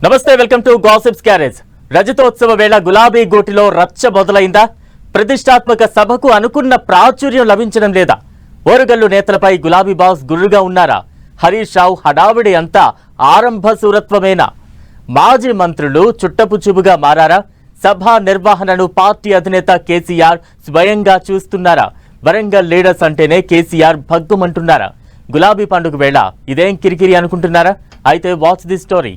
నమస్తే, welcome to gossips garage. రజతోత్సవ వేళ గులాబీ గోటిలో రచ్చ మొదలైందా? ప్రతిష్టాత్మక సభకు అనుకున్న ప్రాచుర్యం లభించడం లేదా? ఓరుగల్లు నేతలపై గులాబీ బాస్ గుర్రుగా ఉన్నారా? హరీష్ రావు హడావిడి అంతా ఆరంభ సూరత్వమేనా? మాజీ మంత్రులు చుట్టపుచుబుగా మారారా? సభ నిర్వహణను పార్టీ అధినేత కేసీఆర్ స్వయంగా చూస్తున్నారా? వరంగల్ లీడర్స్ అంటేనే కేసీఆర్ భగ్గుమంటున్నారా? గులాబీ పండుగ వేళ ఇదేం కిరికిరి అనుకుంటున్నారా? అయితే వాచ్ ది స్టోరీ.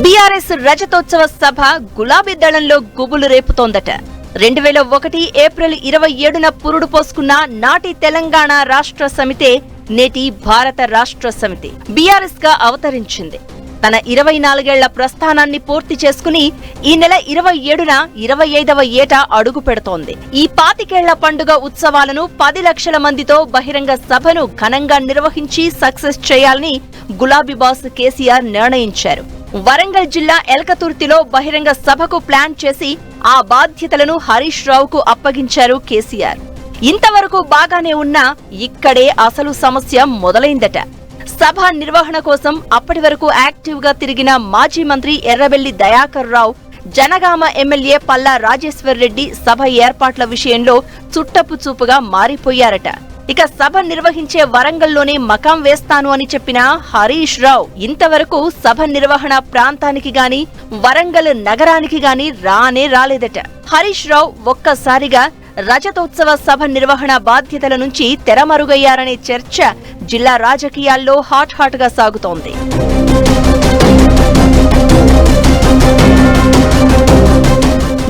బీఆర్ఎస్ రజతోత్సవ సభ గులాబీ దళంలో గుబులు రేపుతోందట. 2001 ఏప్రిల్ 27న పురుడు పోసుకున్న నాటి తెలంగాణ రాష్ట్ర సమితే నేటి భారత రాష్ట్ర సమితి బీఆర్ఎస్ గా అవతరించింది. తన 24 ఏళ్ల ప్రస్థానాన్ని పూర్తి చేసుకుని ఈ నెల 27న 25వ ఏట అడుగు పెడుతోంది. ఈ 25 ఏళ్ల పండుగ ఉత్సవాలను 10 లక్షల మందితో బహిరంగ సభను ఘనంగా నిర్వహించి సక్సెస్ చేయాలని గులాబీ బాస్ కేసీఆర్ నిర్ణయించారు. వరంగల్ జిల్లా ఎల్కతుర్తిలో బహిరంగ సభకు ప్లాన్ చేసి ఆ బాధ్యతలను హరీష్ రావుకు అప్పగించారు కేసీఆర్. ఇంతవరకు బాగానే ఉన్నా ఇక్కడే అసలు సమస్య మొదలైందట. సభ నిర్వహణ కోసం అప్పటి వరకు యాక్టివ్ గా తిరిగిన మాజీ మంత్రి ఎర్రబెల్లి దయాకర్ రావు, జనగామ ఎమ్మెల్యే పల్లా రాజేశ్వర్ రెడ్డి సభ ఏర్పాట్ల విషయంలో చుట్టపు చూపుగా మారిపోయారట. ఇక సభ నిర్వహించే వరంగల్లోనే మకాం వేస్తాను అని చెప్పిన హరీష్ రావు ఇంతవరకు సభ నిర్వహణ ప్రాంతానికి గాని వరంగల్ నగరానికి గాని రాలేదట. హరీష్ రావు ఒక్కసారిగా రజతోత్సవ సభ నిర్వహణ బాధ్యతల నుంచి తెరమరుగయ్యారనే చర్చ జిల్లా రాజకీయాల్లో హాట్ గా సాగుతోంది.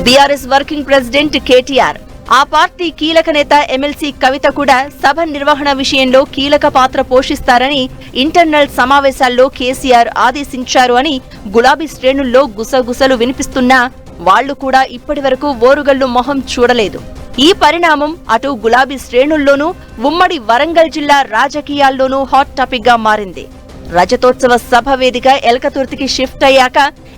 బీఆర్ఎస్ వర్కింగ్ ప్రెసిడెంట్ కేటీఆర్, ఆ పార్టీ కీలక నేత ఎమ్మెల్సీ కవిత కూడా సభ నిర్వహణ విషయంలో కీలక పాత్ర పోషిస్తారని ఇంటర్నల్ సమావేశాల్లో కేసీఆర్ ఆదేశించారు అని గులాబీ శ్రేణుల్లో గుసగుసలు వినిపిస్తున్నా వాళ్లు కూడా ఇప్పటి వరకు ఓరుగల్లు మొహం చూడలేదు. ఈ పరిణామం అటు గులాబీ శ్రేణుల్లోనూ ఉమ్మడి వరంగల్ జిల్లా రాజకీయాల్లోనూ హాట్ టాపిక్ గా మారింది. రజతోత్సవ సభ వేదిక ఎల్కతుర్తికి షిఫ్ట్ అయ్యాక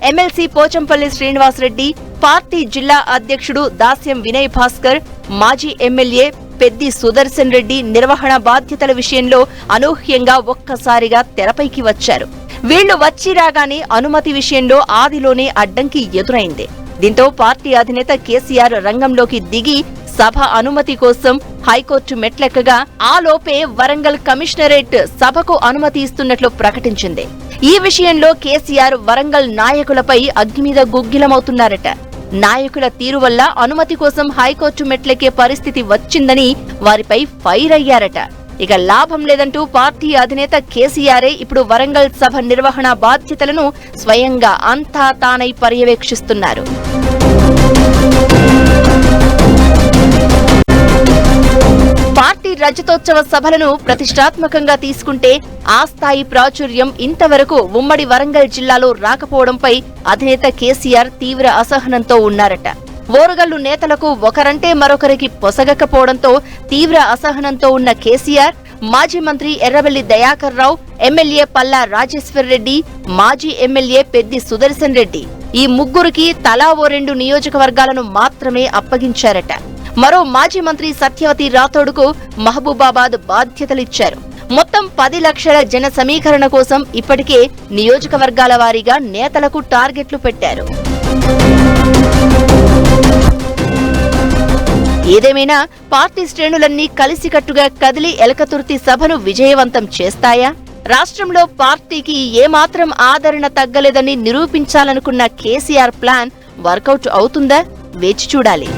ఎమ్మెల్సీ పోచంపల్లి శ్రీనివాసరెడ్డి, పార్టీ జిల్లా అధ్యక్షుడు దాస్యం వినయ్ భాస్కర్, మాజీ ఎమ్మెల్యే పెద్ది సుదర్శన్ రెడ్డి నిర్వహణ బాధ్యతల విషయంలో అనూహ్యంగా ఒక్కసారిగా తెరపైకి వచ్చారు. వీళ్లు వచ్చి రాగానే అనుమతి విషయంలో ఆదిలోనే అడ్డంకి ఎదురైంది. దీంతో పార్టీ అధినేత కేసీఆర్ రంగంలోకి దిగి సభ అనుమతి కోసం హైకోర్టు మెట్లెక్కగా ఆ లోపే వరంగల్ కమిషనరేట్ సభకు అనుమతి ఇస్తున్నట్లు ప్రకటించింది. ఈ విషయంలో కేసీఆర్ వరంగల్ నాయకులపై అగ్గిమీద గుగ్గిలమవుతున్నారట. నాయకుల తీరు వల్ల అనుమతి కోసం హైకోర్టు మెట్లెక్కే పరిస్థితి వచ్చిందని వారిపై ఫైర్ అయ్యారట. ఇక లాభం లేదంటూ పార్టీ అధినేత కేసీఆరే ఇప్పుడు వరంగల్ సభ నిర్వహణ బాధ్యతలను స్వయంగా అంతా తానై పర్యవేక్షిస్తున్నారు. పార్టీ రజతోత్సవ సభలను ప్రతిష్టాత్మకంగా తీసుకుంటే ఆ స్థాయి ప్రాచుర్యం ఇంతవరకు ఉమ్మడి వరంగల్ జిల్లాలో రాకపోవడంపై అధినేత కేసీఆర్ తీవ్ర అసహనంతో ఉన్నారట. ఓరుగల్లు నేతలకు ఒకరంటే మరొకరికి పొసగకపోవడంతో తీవ్ర అసహనంతో ఉన్న కేసీఆర్ మాజీ మంత్రి ఎర్రబెల్లి దయాకర్ రావు, ఎమ్మెల్యే పల్లా రాజేశ్వర్ రెడ్డి, మాజీ ఎమ్మెల్యే పెద్ది సుదర్శన్ రెడ్డి ఈ ముగ్గురికి తలా ఓ 2 నియోజకవర్గాలను మాత్రమే అప్పగించారట. మరో మాజీ మంత్రి సత్యవతి రాథోడ్కు మహబూబాబాద్ బాధ్యతలిచ్చారు. మొత్తం 10 లక్షల జన సమీకరణ కోసం ఇప్పటికే నియోజకవర్గాల వారీగా నేతలకు టార్గెట్లు పెట్టారు. ఏదేమైనా పార్టీ శ్రేణులన్నీ కలిసికట్టుగా కదిలి ఎల్కతుర్తి సభను విజయవంతం చేస్తాయా? రాష్ట్రంలో పార్టీకి ఏమాత్రం ఆదరణ తగ్గలేదని నిరూపించాలనుకున్న కేసీఆర్ ప్లాన్ వర్కౌట్ అవుతుందా? వేచి చూడాలి.